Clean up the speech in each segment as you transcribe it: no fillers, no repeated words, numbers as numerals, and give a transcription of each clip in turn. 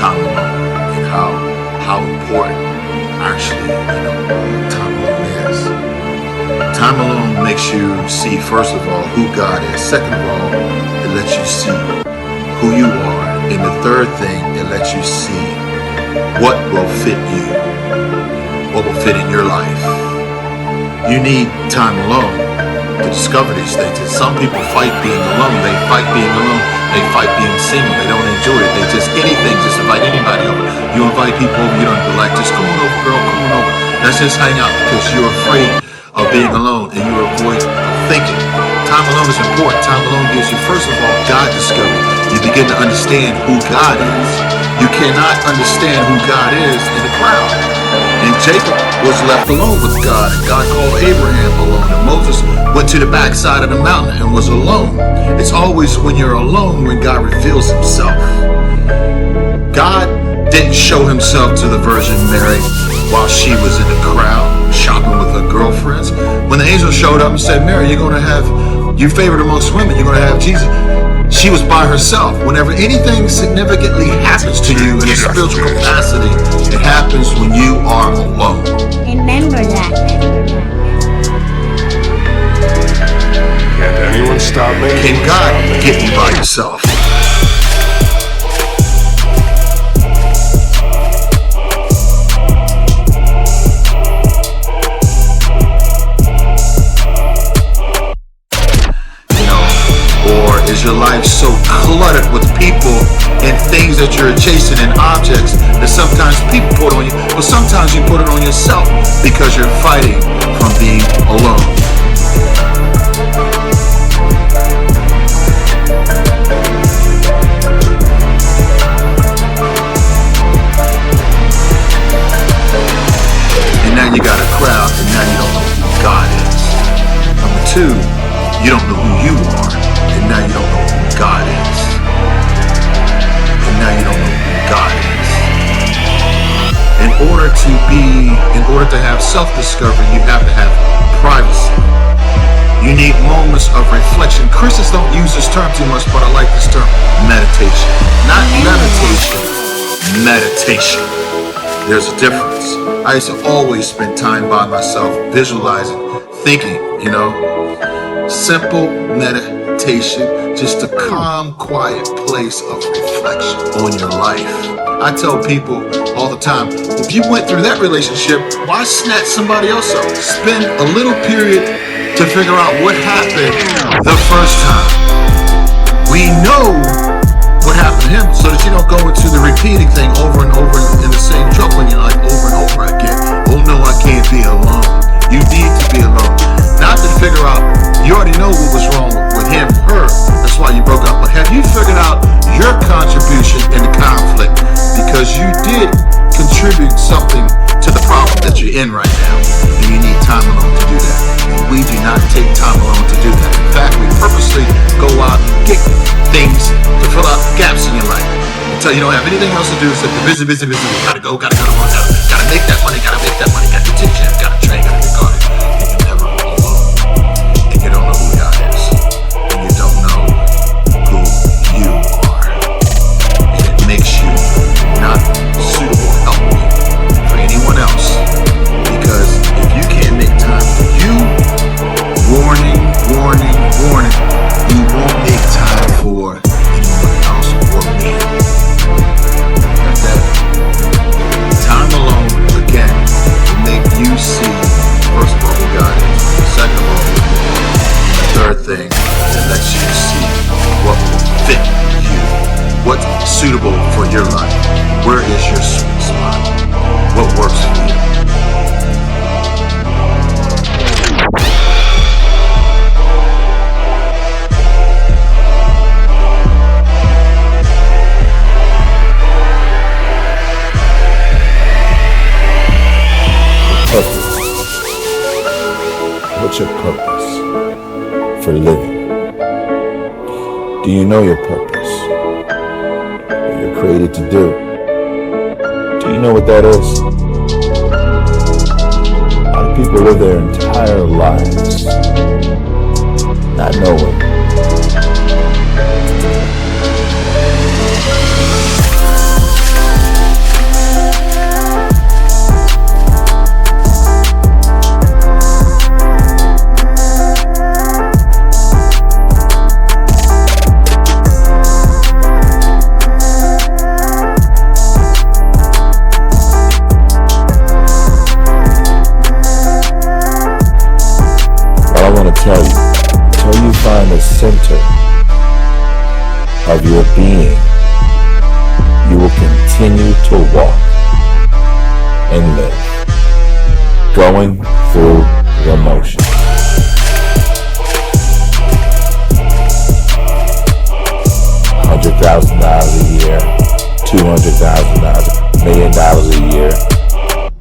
time alone and how important actually, time alone is. Time alone makes you see, first of all, who God is. Second of all, it lets you see who you are. And the third thing, it lets you see what will fit you, what will fit in your life. You need time alone to discover these things. And some people fight being alone. They fight being alone. They fight being single. They don't enjoy it. They just anything, just invite anybody over. You invite people over, you don't be like, just come on over, girl, come on over. Let's just hang out, because you're afraid of being alone and you avoid thinking. Time alone is important. Time alone gives you, first of all, God discovery. You begin to understand who God is. You cannot understand who God is in the crowd. And Jacob was left alone with God, and God called Abraham alone, and Moses went to the backside of the mountain and was alone. It's always when you're alone when God reveals himself. God didn't show himself to the Virgin Mary while she was in the crowd shopping with her girlfriends. When the angel showed up and said, Mary, you're favored amongst women, you're going to have Jesus. She was by herself. Whenever anything significantly happens to you in a spiritual capacity, it happens when you are alone. Remember that. Can't anyone stop me? Can God get you by yourself? Is your life so cluttered with people and things that you're chasing and objects that sometimes people put on you, but sometimes you put it on yourself because you're fighting from being alone. And now you got a crowd, and now you don't know who God is. Number two, you don't know who you are. And now you don't know who God is. And now you don't know who God is. In order to have self-discovery, you have to have privacy. You need moments of reflection. Christians don't use this term too much, but I like this term, meditation. Not levitation, meditation. There's a difference. I used to always spend time by myself, visualizing, thinking, simple meditation, just a calm, quiet place of reflection on your life. I tell people all the time, if you went through that relationship, why snatch somebody else up? Spend a little period to figure out what happened the first time. We know what happened to him so that you don't go into the repeating thing over and over in the same trouble, and you're like over and over again. Oh no, I can't be alone. You need to be alone. Not to figure out, you already know what was wrong with him, her. That's why you broke up. But have you figured out your contribution in the conflict? Because you did contribute something to the problem that you're in right now. And you need time alone to do that. And we do not take time alone to do that. In fact, we purposely go out and get things to fill out gaps in your life. Until you don't have anything else to do except to busy. Gotta go, gotta make that money, gotta do teaching, gotta train, gotta get guarded. And you're never alone. And you don't know who God is. And you don't know who you are. And it makes you not suitable, helpful for anyone else. Because if you can't make time for you, warning, you won't make time for anyone else or me. Got that? Time alone, again, will make you see, first of all, who God is. Second of all, the third thing, it lets you see what will fit you. What's suitable for your life. Where is your sweet spot? What works for you? Purpose. What's your purpose for living? Do you know your purpose? What you're created to do? Do you know what that is? A lot of people live their entire lives not knowing. being, you will continue to walk and live, going through the motions. $100,000 a year, $200,000, $1 million a year,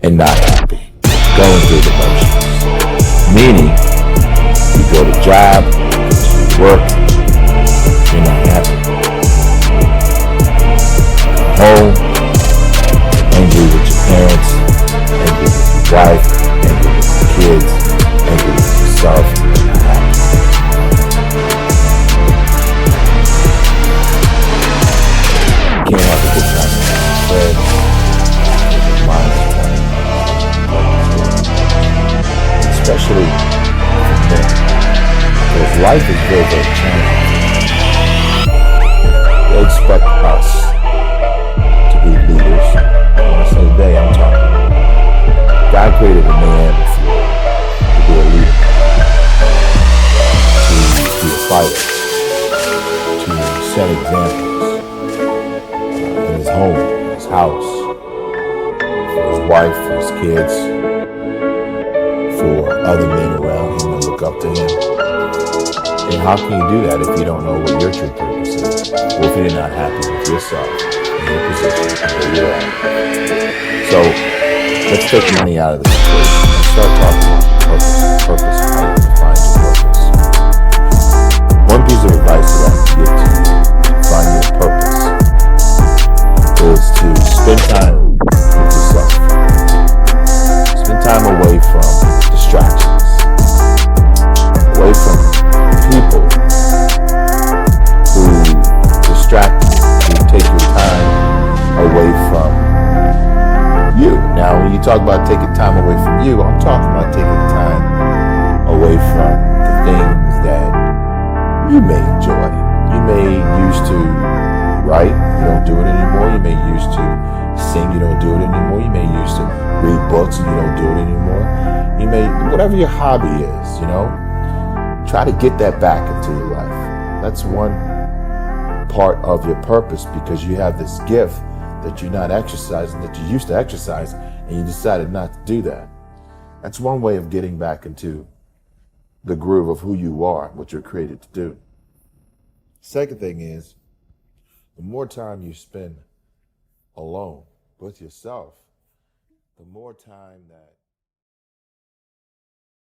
and not happy, going through the motions. Meaning, you go to job, you work, you're not happy. Home, angry with your parents, angry with your wife, angry with your kids, angry with yourself, you're not happy. You can't have a good time with your friends, your mind is playing. Especially for men, because life is very, very challenging. They expect us to be leaders. When I say they, I'm talking. God created a man to be a leader, to be a fighter, to set examples in his home, in his house, for his wife, for his kids, for other men around him to look up to him. And how can you do that if you don't know what your true purpose is? Or if you're not happy with yourself and your position and where you're at? So let's take money out of this equation and start talking about purpose. Purpose, how you define your purpose. One piece of advice that I can give to you to find your purpose is to spend time with yourself. Spend time away from distractions, away from people who distract you, who take your time away from you. Now, when you talk about taking time away from you, I'm talking about taking time away from the things that you may enjoy. You may used to write, you don't do it anymore. You may used to sing, you don't do it anymore. You may used to read books and you don't do it anymore. You may, whatever your hobby is, you know, try to get that back into your life. That's one part of your purpose, because you have this gift that you're not exercising, that you used to exercise, and you decided not to do that. That's one way of getting back into the groove of who you are, what you're created to do. Second thing is, the more time you spend alone with yourself, the more time that